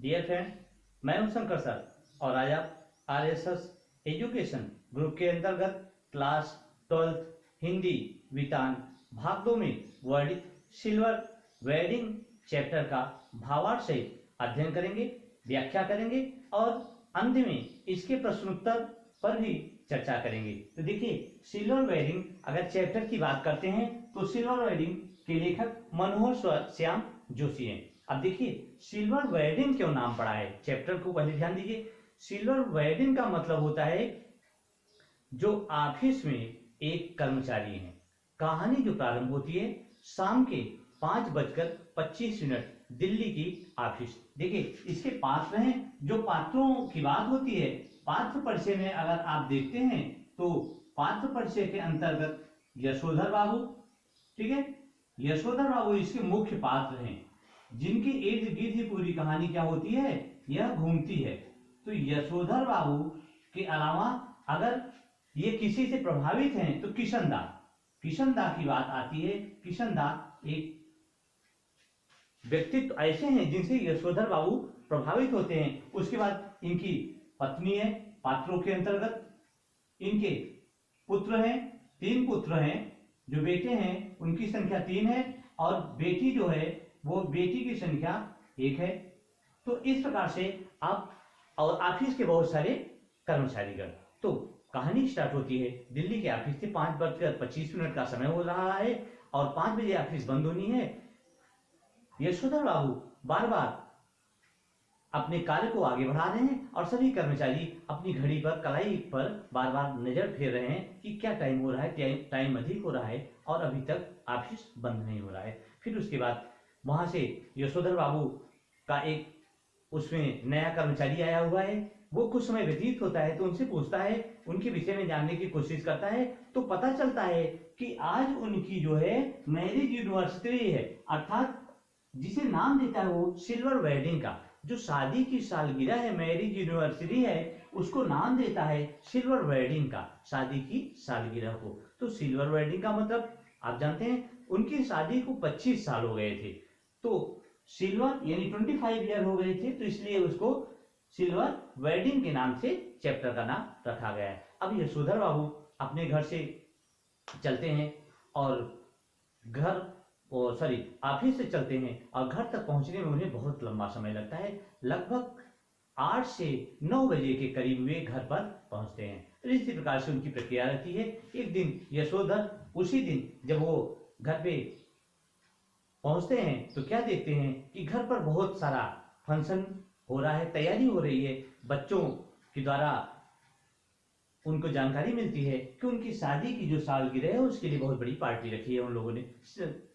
Dear friend, मैं हूं Shankar sir और आज आप आरएसएस एजुकेशन ग्रुप के अंतर्गत क्लास 12 हिंदी वितान भाग 2 में वर्ड सिल्वर वेडिंग चैप्टर का भावार्थ सहित अध्ययन करेंगे, व्याख्या करेंगे और अंत में इसके प्रश्नोत्तर पर भी चर्चा करेंगे। तो देखिए, सिल्वर वेडिंग अगर चैप्टर की बात करते हैं तो सिल्वर वेडिंग के लेखक मनोहर श्याम जोशी हैं। अब देखिए, सिल्वर वेडिंग क्यों नाम पड़ा है चैप्टर को, पहले ध्यान दीजिए। सिल्वर वेडिंग का मतलब होता है जो ऑफिस में एक कर्मचारी है। कहानी जो प्रारंभ होती है शाम के 5:25 दिल्ली की ऑफिस। देखिए, इसके पात्र हैं, जो पात्रों की बात होती है पात्र परिचय में अगर आप देखते हैं तो पात्र परिचय के अंतर्गत यशोधर बाबू, ठीक है, यशोधर बाबू इसके मुख्य पात्र हैं, जिनके इर्द गिर्द ही पूरी कहानी क्या होती है, यह घूमती है। तो यशोधर बाबू के अलावा अगर ये किसी से प्रभावित हैं तो किशन दा की बात आती है। किशन दा एक व्यक्तित्व ऐसे हैं जिनसे यशोधर बाबू प्रभावित होते हैं। उसके बाद इनकी पत्नी है पात्रों के अंतर्गत, इनके पुत्र हैं, 3 पुत्र हैं, जो बेटे हैं उनकी संख्या 3 है और बेटी जो है वो बेटी की संख्या 1 है। तो इस प्रकार से आप और ऑफिस के बहुत सारे कर्मचारीगण। तो कहानी स्टार्ट होती है दिल्ली के ऑफिस से। 5:25 का समय हो रहा है और 5 बजे ऑफिस बंद होनी है। यशोधर बाबू बार बार अपने कार्य को आगे बढ़ा रहे हैं और सभी कर्मचारी अपनी घड़ी पर, कलाई पर बार बार नजर फेर रहे हैं कि क्या टाइम हो रहा है, टाइम अधिक हो रहा है और अभी तक ऑफिस बंद नहीं हो रहा है। फिर उसके बाद वहां से यशोधर बाबू का एक उसमें नया कर्मचारी आया हुआ है। वो कुछ समय व्यतीत होता है तो उनसे पूछता है, उनके विषय में जानने की कोशिश करता है तो पता चलता है कि आज उनकी जो है मैरिज यूनिवर्सिटी है, अर्थात जिसे नाम देता है वो सिल्वर वेडिंग का, जो शादी की सालगिरह है, मैरिज यूनिवर्सिटी है, उसको नाम देता है सिल्वर वेडिंग का, शादी की सालगिरह को। तो सिल्वर वेडिंग का मतलब आप जानते हैं, उनकी शादी को 25 साल हो गए थे, तो सिल्वर यानी 25 ईयर हो गए थे, तो इसलिए उसको सिल्वर वेडिंग के नाम से चैप्टर का नाम रखा गया है। अब यशोधर बाबू अपने घर से चलते हैं और ऑफिस से चलते हैं और घर तक पहुंचने में उन्हें बहुत लंबा समय लगता है। लगभग 8 से 9 बजे के करीब वे घर पर पहुंचते हैं। इसी प्रकार से उनकी प्रक्रिया रहती है। एक दिन यशोधर उसी दिन जब वो घर पे पहुंचते हैं तो क्या देखते हैं कि घर पर बहुत सारा फंक्शन हो रहा है, तैयारी हो रही है। बच्चों के द्वारा उनको जानकारी मिलती है कि उनकी शादी की जो सालगिरह है उसके लिए बहुत बड़ी पार्टी रखी है उन लोगों ने।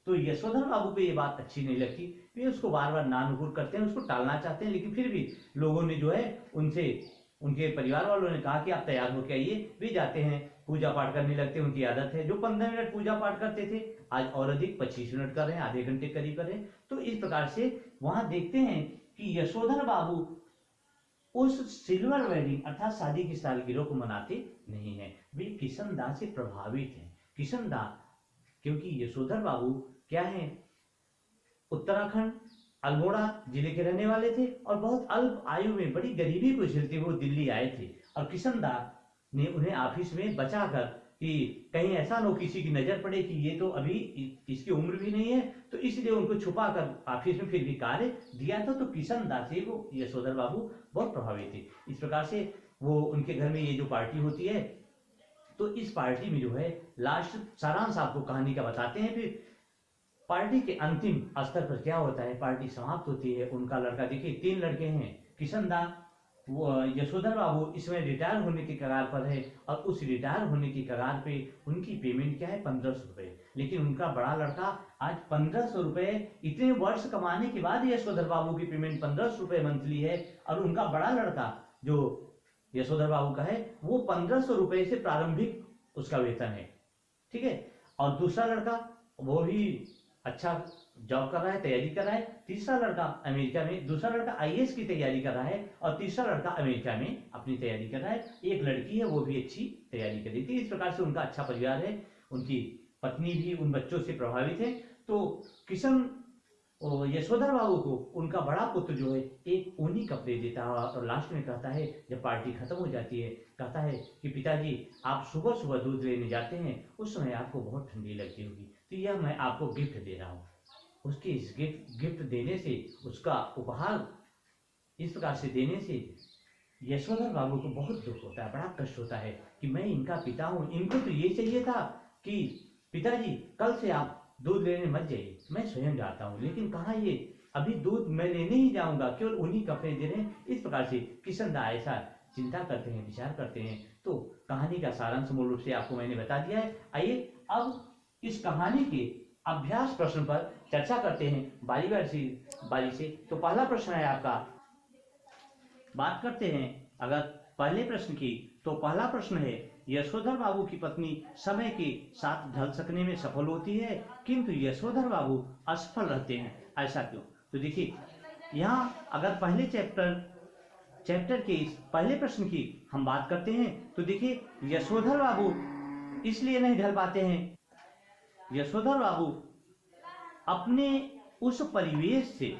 तो यशोधर बाबू को ये बात अच्छी नहीं लगती, वे उसको बार बार नानुकुर करते हैं, उसको टालना चाहते हैं, लेकिन फिर भी लोगों ने जो है उनसे, उनके परिवार वालों ने कहा कि आप तैयार होकर आइए। वे जाते हैं, पूजा पाठ करने लगते हैं। उनकी आदत है, जो 15 मिनट पूजा पाठ करते थे आज और अधिक 25 मिनट कर रहे हैं, आधे घंटे करीब कर रहे हैं। तो इस प्रकार से वहां देखते हैं कि यशोधर बाबू उस सिल्वर वेडिंग अर्थात शादी की सालगिरह को मनाते नहीं है। वे किशन दा से प्रभावित हैं। किशन दा, क्योंकि यशोधर बाबू क्या है, उत्तराखंड अल्मोड़ा जिले के रहने वाले थे और बहुत अल्प आयु में बड़ी गरीबी को झेलते हुए दिल्ली आए थे। और किशन दा ने उन्हें ऑफिस में बचाकर कि कहीं ऐसा न हो किसी की नजर पड़े कि ये तो अभी इसकी उम्र भी नहीं है, तो इसलिए उनको छुपा कर ऑफिस में फिर भी कार्य दिया था। तो किशन दा से वो यशोधर बाबू बहुत प्रभावित थे। इस प्रकार से वो उनके घर में ये जो पार्टी होती है, तो इस पार्टी में जो है लास्ट सारांश आपको कहानी का बताते हैं। फिर पार्टी के अंतिम स्तर पर क्या होता है, पार्टी समाप्त होती है। उनका लड़का, देखिए 3 लड़के हैं, किशन दा, वो यशोधर बाबू इसमें रिटायर होने की कगार पर है और उस रिटायर होने की कगार पे उनकी पेमेंट क्या है, 1500 रुपए। लेकिन उनका बड़ा लड़का आज 1500 रुपए, इतने वर्ष कमाने के बाद यशोधर बाबू की पेमेंट 1500 रुपए मंथली है और उनका बड़ा लड़का जो यशोधर बाबू का है वो 1500 रुपए से प्रारंभिक उसका वेतन है, ठीक है। और दूसरा लड़का वो भी अच्छा जॉब कर रहा है, तैयारी कर रहा है। तीसरा लड़का अमेरिका में, दूसरा लड़का आईएएस की तैयारी कर रहा है और तीसरा लड़का अमेरिका में अपनी तैयारी कर रहा है। एक लड़की है वो भी अच्छी तैयारी कर रही थी। इस प्रकार से उनका अच्छा परिवार है, उनकी पत्नी भी उन बच्चों से प्रभावित है। तो किशन यशोधर बाबू को उनका बड़ा पुत्र जो है एक ऊनी कपड़े देता है और लास्ट में कहता है, जब पार्टी खत्म हो जाती है, कहता है कि पिताजी आप सुबह सुबह दूध लेने जाते हैं, उस समय आपको बहुत ठंडी लगती होगी, तो यह मैं आपको गिफ्ट दे रहा हूँ। उसके इस गिफ्ट देने से, उसका उपहार इस प्रकार से देने से यशोधर बाबू को बहुत दुख होता है, बड़ा कष्ट होता है कि मैं इनका पिता हूँ, इनको तो ये चाहिए था कि पिताजी कल से आप दूध लेने मत जाइए, मैं स्वयं जाता हूँ, लेकिन कहाँ ये अभी दूध मैं लेने ही जाऊंगा, केवल उन्हीं कपड़े दे रहे हैं। इस प्रकार से किशनदा ऐसा चिंता करते हैं, विचार करते हैं। तो कहानी का सारांश मूल रूप से आपको मैंने बता दिया है। आइए अब इस कहानी के अभ्यास प्रश्न पर चर्चा करते हैं बारी से। तो पहला प्रश्न है आपका, बात करते हैं अगर पहले प्रश्न की, तो पहला प्रश्न है, यशोधर बाबू की पत्नी समय के साथ ढल सकने में सफल होती है, किंतु यशोधर बाबू असफल रहते हैं, ऐसा क्यों? तो देखिए, यहाँ अगर पहले चैप्टर के इस पहले प्रश्न की हम बात करते हैं, तो देखिए यशोधर बाबू इसलिए नहीं ढल पाते हैं। यशोधर बाबू अपने उस परिवेश से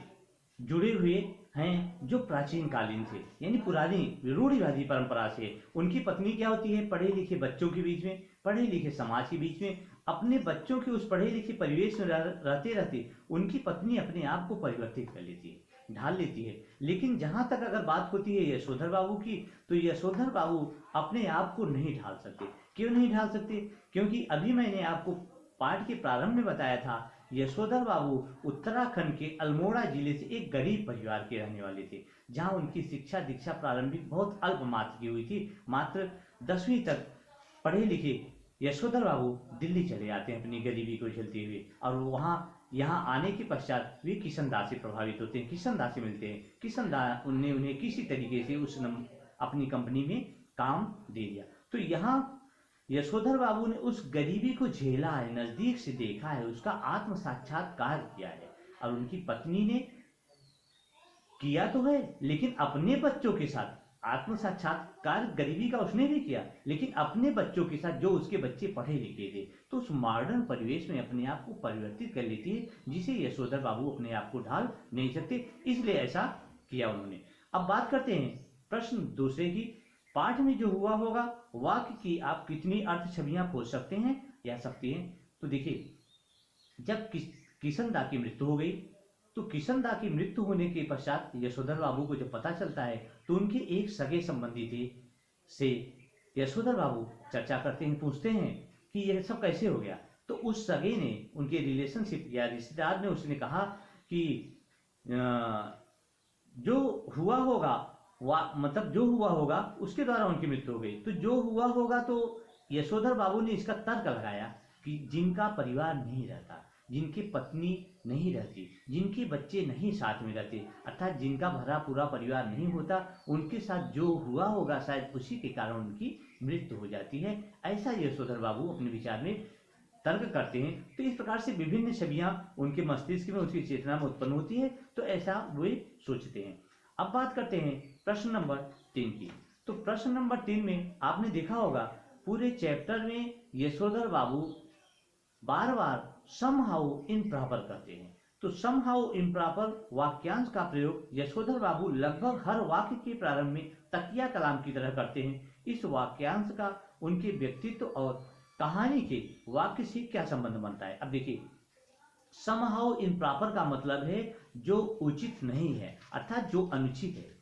जुड़े हुए हैं जो प्राचीन कालीन थे, यानी पुरानी रूढ़िवादी परंपरा से। उनकी पत्नी क्या होती है, पढ़े लिखे बच्चों के बीच में, पढ़े लिखे समाज के बीच में, अपने बच्चों के उस पढ़े लिखे परिवेश में रहते रहते उनकी पत्नी अपने आप को परिवर्तित कर लेती है, ढाल लेती है। लेकिन जहां तक अगर बात होती है यशोधर बाबू की, तो यशोधर बाबू अपने आप को नहीं ढाल सकते। क्यों नहीं ढाल सकते? क्योंकि अभी मैंने आपको पाठ के प्रारंभ में बताया था, यशोधर बाबू उत्तराखंड के अल्मोड़ा जिले से एक गरीब परिवार के रहने वाले थे, जहां उनकी शिक्षा दीक्षा प्रारंभिक बहुत अल्प मात्र की हुई थी। मात्र 10वीं तक पढ़े लिखे यशोधर बाबू दिल्ली चले जाते हैं अपनी गरीबी को झेलते हुए, और वहाँ यहाँ आने के पश्चात वे किशनदास से प्रभावित होते हैं, किशनदास से मिलते हैं। किशनदास उन्हें किसी तरीके से अपनी कंपनी में काम दे दिया। तो यहाँ यशोधर बाबू ने उस गरीबी को झेला है, नजदीक से देखा है, उसका आत्म साक्षात्कार किया है। और उनकी पत्नी ने किया तो है, लेकिन अपने बच्चों के साथ आत्म साक्षात्कार गरीबी का उसने भी किया, लेकिन अपने बच्चों के साथ जो उसके बच्चे पढ़े लिखे थे, तो उस मॉडर्न परिवेश में अपने आप को परिवर्तित कर लेती है, जिसे यशोधर बाबू अपने आप को ढाल नहीं सकते, इसलिए ऐसा किया उन्होंने। अब बात करते हैं प्रश्न दूसरे की। पाठ में जो हुआ होगा वाक्य की आप कितनी अर्थ छवियां खोज सकते हैं या सकती हैं? तो देखिए, जब किशनदा की मृत्यु हो गई, तो किशनदा की मृत्यु होने के पश्चात यशोधर बाबू को जब पता चलता है, तो उनके एक सगे संबंधी थे से यशोधर बाबू चर्चा करते हैं, पूछते हैं कि यह सब कैसे हो गया। तो उस सगे ने, उनके रिलेशनशिप या रिश्तेदार ने, उसने कहा कि जो हुआ होगा मतलब जो हुआ होगा उसके द्वारा उनकी मृत्यु हो गई। तो जो हुआ होगा, तो यशोधर बाबू ने इसका तर्क लगाया कि जिनका परिवार नहीं रहता, जिनकी पत्नी नहीं रहती, जिनके बच्चे नहीं साथ में रहते, अर्थात जिनका भरा पूरा परिवार नहीं होता, उनके साथ जो हुआ होगा शायद उसी के कारण उनकी मृत्यु हो जाती है। ऐसा यशोधर बाबू अपने विचार में तर्क करते हैं। तो इस प्रकार से विभिन्न छवियां उनके मस्तिष्क में, उसकी चेतना में उत्पन्न होती है, तो ऐसा वे सोचते हैं। अब बात करते हैं प्रश्न नंबर 3 की। तो प्रश्न नंबर 3 में आपने देखा होगा, पूरे चैप्टर में यशोधर बाबू बार बार समहाउ इम्प्रॉपर करते हैं। तो समहाउ इम्प्रॉपर वाक्यांश का प्रयोग यशोधर बाबू लगभग हर वाक्य के प्रारंभ में तकिया कलाम की तरह करते हैं। इस वाक्यांश का उनके व्यक्तित्व और कहानी के वाक्य से क्या संबंध बनता है? अब देखिए, समहाउ इम्प्रॉपर का मतलब है जो उचित नहीं है, अर्थात जो अनुचित है।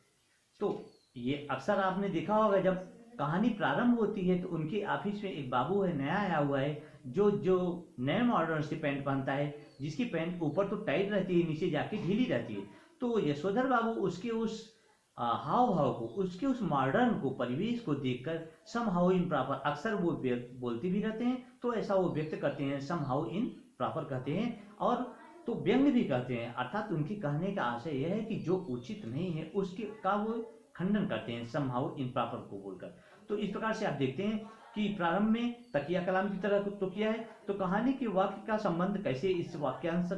तो ये अक्सर आपने देखा होगा, जब कहानी प्रारंभ होती है तो उनके ऑफिस में एक बाबू है, नया आया हुआ है, जो नए मॉडर्न से पैंट पहनता है, जिसकी पैंट ऊपर तो टाइट रहती है, नीचे जाके ढीली रहती है। तो यशोधर बाबू उसके उस हाव भाव को, उसके उस मॉडर्न को, परिवेश को देखकर समहाउ इन प्रॉपर, अक्सर वो बोलते भी रहते हैं, तो ऐसा वो व्यक्त करते हैं, समहाउ इन प्रॉपर कहते हैं, और तो व्यंग भी कहते हैं। अर्थात उनके कहने का आशय यह है कि जो उचित नहीं है उसके का वो खंडन करते हैं, समहाउ इम्प्रॉपर को बोलकर। तो इस प्रकार से आप देखते हैं कि प्रारंभ में तकिया कलाम की तरह तो किया है, तो कहानी के वाक्य का संबंध कैसे, इस वाक्यांश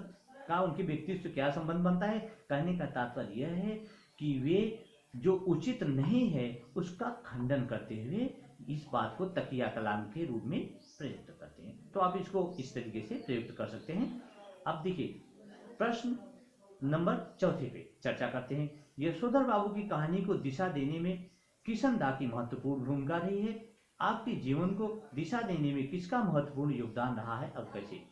का उनके व्यक्तित्व से क्या संबंध बनता है? कहने का तात्पर्य यह है कि वे जो उचित नहीं है उसका खंडन करते हुए इस बात को तकिया कलाम के रूप में प्रयुक्त करते हैं। तो आप इसको इस तरीके से प्रयुक्त कर सकते हैं। अब देखिए, प्रश्न नंबर चौथे पे चर्चा करते हैं। यशोधर बाबू की कहानी को दिशा देने में किशन दा की महत्वपूर्ण भूमिका रही है। आपके जीवन को दिशा देने में किसका महत्वपूर्ण योगदान रहा है और कैसे?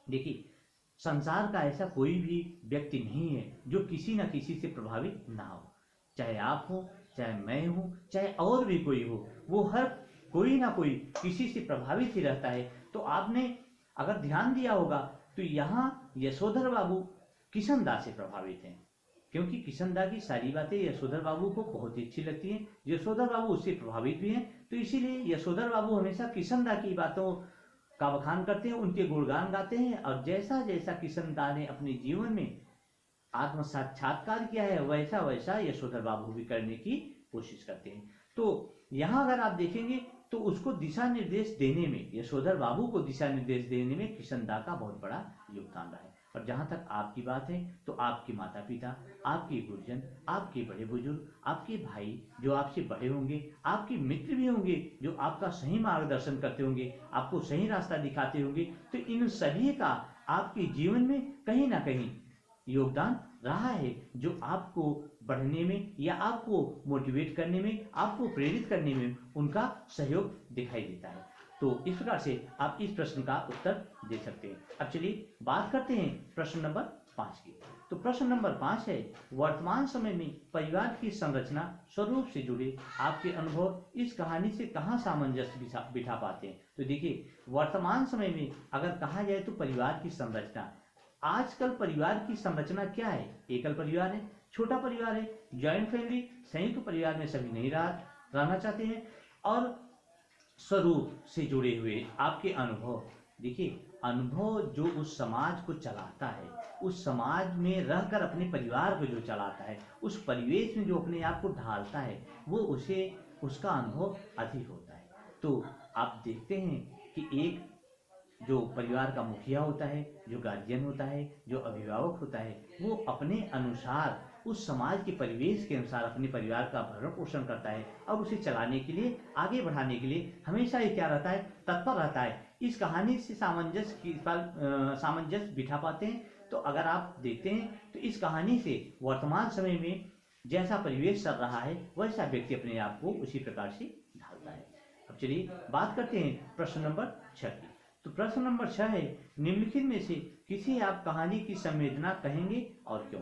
देखिए, संसार का ऐसा कोई भी व्यक्ति नहीं है जो किसी न किसी से प्रभावित ना हो। चाहे आप हो, चाहे मैं हूं, चाहे और भी कोई हो, वो हर कोई ना कोई किसी से प्रभावित ही रहता है। तो आपने अगर ध्यान दिया होगा तो यहाँ यशोधर बाबू किशन दा से प्रभावित हैं, क्योंकि किशन दा की सारी बातें यशोधर बाबू को बहुत ही अच्छी लगती हैं। यशोधर बाबू उससे प्रभावित भी हैं, तो इसीलिए यशोधर बाबू हमेशा किशन दा की बातों का बखान करते हैं, उनके गुणगान गाते हैं। और जैसा जैसा किशन दा ने अपने जीवन में आत्म साक्षात्कार किया है, वैसा वैसा यशोधर बाबू भी करने की कोशिश करते हैं। तो यहाँ अगर आप देखेंगे तो उसको दिशा निर्देश देने में, यशोधर बाबू को दिशा निर्देश देने में किशन दा का बहुत बड़ा योगदान रहा है। और जहाँ तक आपकी बात है तो आपके माता पिता, आपके गुरुजन, आपके बड़े बुजुर्ग, आपके भाई जो आपसे बड़े होंगे, आपके मित्र भी होंगे जो आपका सही मार्गदर्शन करते होंगे, आपको सही रास्ता दिखाते होंगे, तो इन सभी का आपके जीवन में कहीं ना कहीं योगदान रहा है, जो आपको बढ़ने में या आपको मोटिवेट करने में, आपको प्रेरित करने में उनका सहयोग दिखाई देता है। तो इस प्रकार से आप इस प्रश्न का उत्तर दे सकते हैं। अब चलिए बात करते हैं प्रश्न नंबर 5 की। तो प्रश्न नंबर 5 है, वर्तमान समय में परिवार की संरचना स्वरूप से जुड़े आपके अनुभव इस कहानी से कहाँ सामंजस्य बिठा पाते हैं? तो देखिए, वर्तमान समय में अगर कहा जाए तो परिवार की संरचना, आजकल परिवार की संरचना क्या है? एकल परिवार है, छोटा परिवार है, जॉइंट फैमिली, संयुक्त परिवार में सभी नहीं रहना चाहते हैं। और स्वरूप से जुड़े हुए आपके अनुभव, देखिए अनुभव जो उस समाज को चलाता है, उस समाज में रहकर अपने परिवार को जो चलाता है, उस परिवेश में जो अपने आप को ढालता है, वो उसे उसका अनुभव अधिक होता है। तो आप देखते हैं कि एक जो परिवार का मुखिया होता है, जो गार्जियन होता है, जो अभिभावक होता है, वो अपने अनुसार उस समाज के परिवेश के अनुसार अपने परिवार का भरण पोषण करता है और उसे चलाने के लिए, आगे बढ़ाने के लिए हमेशा ही क्या रहता है? तत्पर रहता है। इस कहानी से सामंजस्य बिठा पाते हैं। तो अगर आप देखते हैं तो इस कहानी से वर्तमान समय में जैसा परिवेश चल रहा है, वैसा व्यक्ति अपने आप को उसी प्रकार से ढालता है। अब चलिए बात करते हैं प्रश्न नंबर 6 की। तो प्रश्न नंबर 6 है, निम्नलिखित में से किसी आप कहानी की संवेदना कहेंगे और क्यों?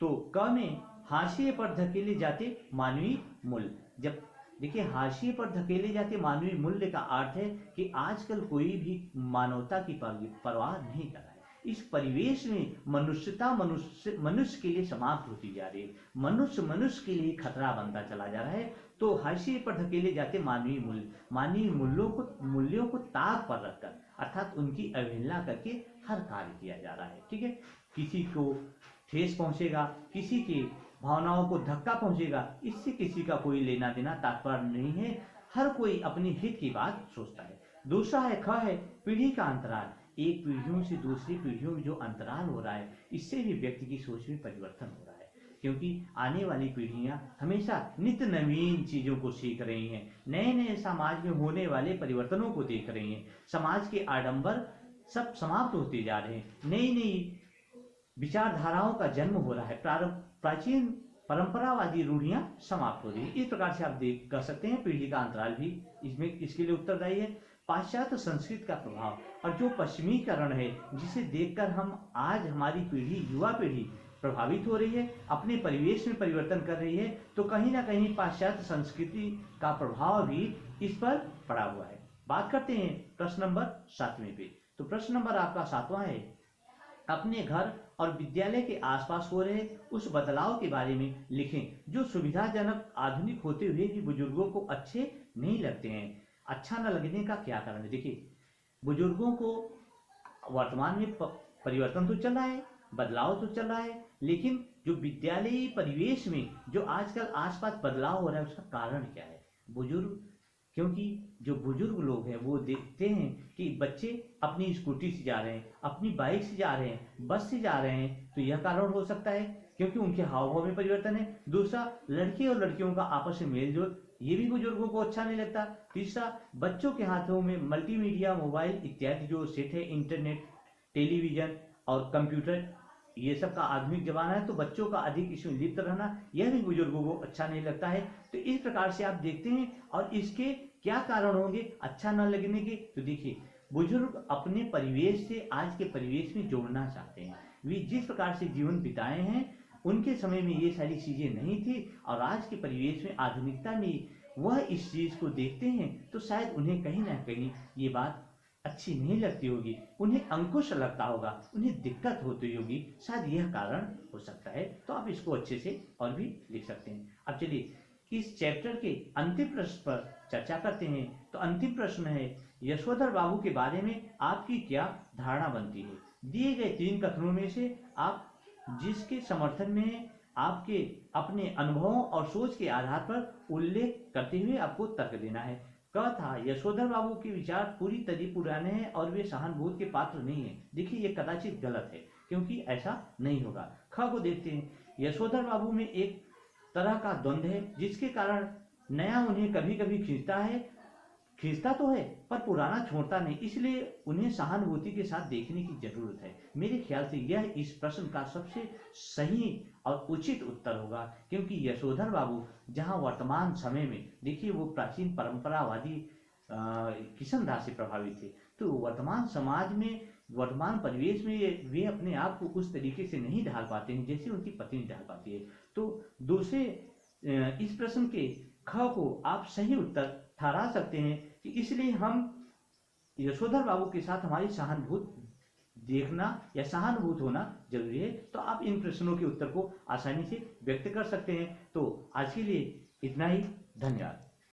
तो क में हाशिए पर धकेले जाते मानवीय मूल्य। जब देखिए, हाशिए पर धकेले जाते मानवीय मूल्य का अर्थ है कि आजकल कोई भी मानवता की परवाह नहीं कर रहा है। इस परिवेश में मनुष्यता मनुष्य के लिए समाप्त होती जा रही है, मनुष्य के लिए खतरा बनता चला जा रहा है। तो हाशिए पर धकेले जाते मानवीय मूल्यों को ताक पर रखकर, अर्थात उनकी अवहेलना करके हर कार्य किया जा रहा है। ठीक है, किसी को ठेस पहुंचेगा, किसी की भावनाओं को धक्का पहुंचेगा, इससे किसी का कोई लेना देना तात्पर्य नहीं है। हर कोई अपनी हित की बात सोचता है। दूसरा है ख है, पीढ़ी का अंतराल। एक पीढ़ियों से दूसरी पीढ़ियों में जो अंतराल हो रहा है, इससे भी व्यक्ति की सोच में परिवर्तन हो रहा है, क्योंकि आने वाली पीढ़ियां हमेशा नित्य नवीन चीजों को सीख रही हैं, नए नए समाज में होने वाले परिवर्तनों को देख रही हैं। समाज के आडंबर सब समाप्त होते जा रहे हैं, नई नई विचारधाराओं का जन्म हो रहा है, प्राचीन परंपरावादी रूढ़ियां समाप्त हो रही है। इस प्रकार से आप देख कर सकते हैं पीढ़ी का अंतराल भी इसमें इसके लिए उत्तरदायी है। पाश्चात्य संस्कृति का प्रभाव और जो पश्चिमीकरण है, जिसे देखकर हम आज हमारी पीढ़ी, युवा पीढ़ी प्रभावित हो रही है, अपने परिवेश में परिवर्तन कर रही है, तो कहीं ना कहीं पाश्चात्य संस्कृति का प्रभाव भी इस पर पड़ा हुआ है। बात करते हैं प्रश्न नंबर 7वें पे। तो प्रश्न नंबर आपका 7वां है, अपने घर और विद्यालय के आसपास हो रहे उस बदलाव के बारे में लिखें जो सुविधाजनक आधुनिक होते हुए भी बुजुर्गों को अच्छे नहीं लगते हैं। अच्छा न लगने का क्या कारण है? देखिए, बुजुर्गों को वर्तमान में परिवर्तन तो चल रहा है, बदलाव तो चल रहा है, लेकिन जो विद्यालयी परिवेश में जो आजकल आसपास बदलाव हो रहा है, उसका कारण क्या है? क्योंकि जो बुजुर्ग लोग हैं वो देखते हैं कि बच्चे अपनी स्कूटी से जा रहे हैं, अपनी बाइक से जा रहे हैं, बस से जा रहे हैं, तो यह कारण हो सकता है क्योंकि उनके हाव भाव में परिवर्तन है। दूसरा, लड़के और लड़कियों का आपस में मेल जोल, ये भी बुजुर्गों को अच्छा नहीं लगता। तीसरा, बच्चों के हाथों में मल्टीमीडिया, मोबाइल इत्यादि जो सेट है, इंटरनेट, टेलीविजन और कंप्यूटर, ये सब का आधुनिक जमाना है, तो बच्चों का अधिक इसमें लिप्त रहना यह भी बुजुर्गों को अच्छा नहीं लगता है। तो इस प्रकार से आप देखते हैं, और इसके क्या कारण होंगे अच्छा न लगने के। तो देखिए, बुजुर्ग अपने परिवेश से आज के परिवेश में जोड़ना चाहते हैं। वे जिस प्रकार से जीवन बिताए हैं, उनके समय में ये सारी चीजें नहीं थी, और आज के परिवेश में आधुनिकता में वह इस चीज को देखते हैं, तो शायद उन्हें कहीं ना कहीं ये बात अच्छी नहीं लगती होगी, उन्हें अंकुश लगता होगा, उन्हें दिक्कत होती होगी, शायद यह कारण हो सकता है। तो आप इसको अच्छे से और भी लिख सकते हैं। अब चलिए इस चैप्टर के अंतिम प्रश्न पर चर्चा करते हैं। तो अंतिम प्रश्न है, यशोधर बाबू के बारे में आपकी क्या धारणा बनती है। दिए गए 3 कथनों में से आप जिसके समर्थन में आपके अपने अनुभवों और सोच के आधार पर उल्लेख करते हुए आपको तर्क देना है। क था, यशोधर बाबू के विचार पूरी तरह पुराने हैं और वे सहानुभूति के पात्र नहीं है। देखिए, ये कदाचित गलत है, क्योंकि ऐसा नहीं होगा। ख को देखते हैं, यशोधर बाबू में एक तरह का द्वंद्व है, जिसके कारण नया उन्हें कभी कभी खींचता तो है, पर पुराना छोड़ता नहीं, इसलिए उन्हें सहानुभूति के साथ देखने की जरूरत है। मेरे ख्याल से यह इस प्रश्न का सबसे सही और उचित उत्तर होगा, क्योंकि यशोधर बाबू जहां वर्तमान समय में, देखिए, वो प्राचीन परंपरावादी किशन दास से प्रभावित थे, तो वर्तमान समाज में, वर्तमान परिवेश में वे अपने आप को उस तरीके से नहीं ढाल पाते हैं जैसे उनकी पत्नी ढाल पाती है। तो दूसरे इस प्रश्न के ख को आप सही उत्तर ठहरा सकते हैं कि इसलिए हम यशोधर बाबू के साथ हमारी सहानुभूति देखना या सहानुभूत होना जरूरी है। तो आप इन प्रश्नों के उत्तर को आसानी से व्यक्त कर सकते हैं। तो आज के लिए इतना ही। धन्यवाद।